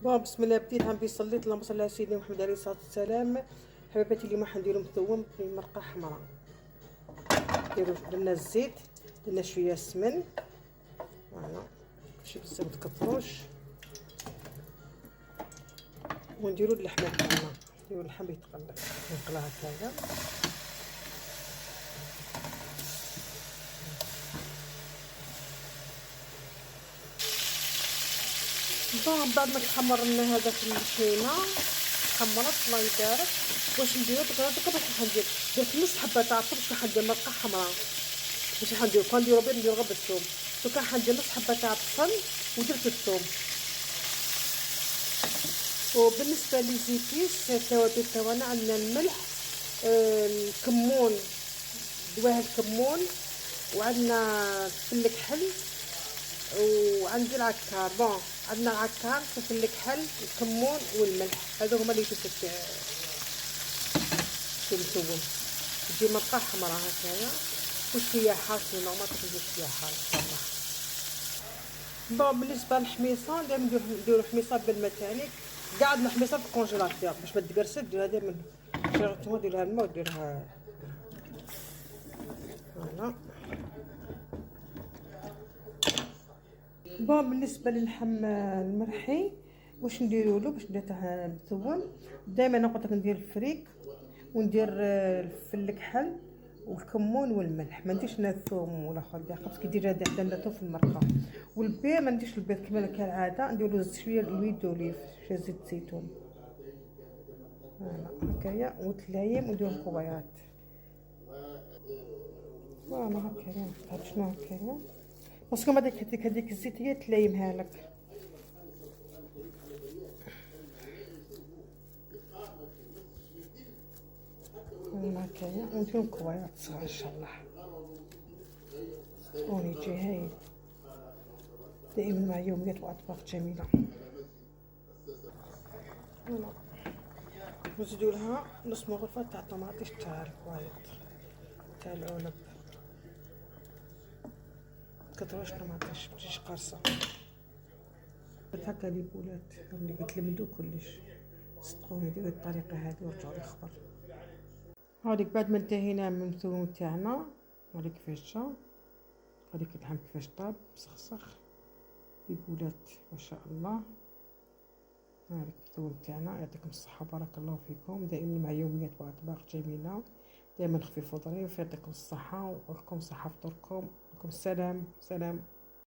بون بسم الله بديت عم بيصليت اللهم صل على سيدنا محمد عليه الصلاه والسلام. حبيباتي اليوم راح نديرو مثوم في مرقه حمراء. نديرو درنا الزيت، درنا شويه السمن، فوالا شي بزاف متكثروش، ونديرو اللحمه تاعنا. نديرو اللحم يتقلى نقلى هكايا. بون بعد ما تحمر لنا هذاك اللحمه تحمرت الله يبارك، واش نديرو دوكا باش ندير درت نص حبه تاع الثوم باش ندير مرقه حمراء. باش ندير كون نديرو بيض نديرو غير بالثوم. دوكا حندير نص حبه تاع البصل ودرت الثوم. وبالنسبه لي زيتيس التوابل تاعنا عندنا الملح، الكمون، دواه الكمون، وعندنا فل الكحل، وعندي العكار. بون عندنا العكار فلفل الكحل الكمون والملح، هذو هما اللي يدوزو في المثوم. تجي مرقه حمراء هكايا وشويه حار، نورمال تاخذ شويه حار ان شاء الله. بون بالنسبه للحميصه دائما نديرو حميصه بالماء تاعي، قاعد الحميصه في الكونجيلاتور باش ما تقرصش. ديرها دائما ديريكتومون، ديرها الماء وديرها فوالا. بون بالنسبه للحم المرحي واش نديرو له باش ندير تاع مثوم، دائما نقعد ندير الفريك وندير فل الكحل والكمون والملح. ما نديرش لا الثوم ولا خضر خاص كي دير هذا عندنا الثوم في المرقه. والبيض ما نديرش البيض كما كالعاده، ندير له شويه الويد دوليف، شويه زيت الزيتون، فوالا هكايا. وتلايم وندير الكوبايات، فوالا هكايا. عرفت شنو هكايا باسكو هذيك الزيت هي تلايمها لك. هكايا وندير الكوبايات صغار ان شاء الله. ونيجي هايل دائما مع يوميات واطباق جميله. فوالا نزيدو لها نص مغرفه تاع طماطيش تاع الكوايت تاع العنب، كتروش طماطيش متجيش قارصه. هكا لي بولات اللي يتلمدو كلش. صدقوني ديروا الطريقه هذه ورجعوا لي خبر. هاذيك بعد ما انتهينا من الثوم تاعنا، هاذيك كيفاش جا، هاذيك اللحم كيفاش طاب مسخسخ، لي بولات ما شاء الله. هاذيك الثوم تاعنا. يعطيكم الصحه بارك الله فيكم، دائما مع يوميات واطباق جميله، دائما خفيف وظريف. يعطيكم الصحه ولكم صحه فطوركم. لكم السلام. سلام.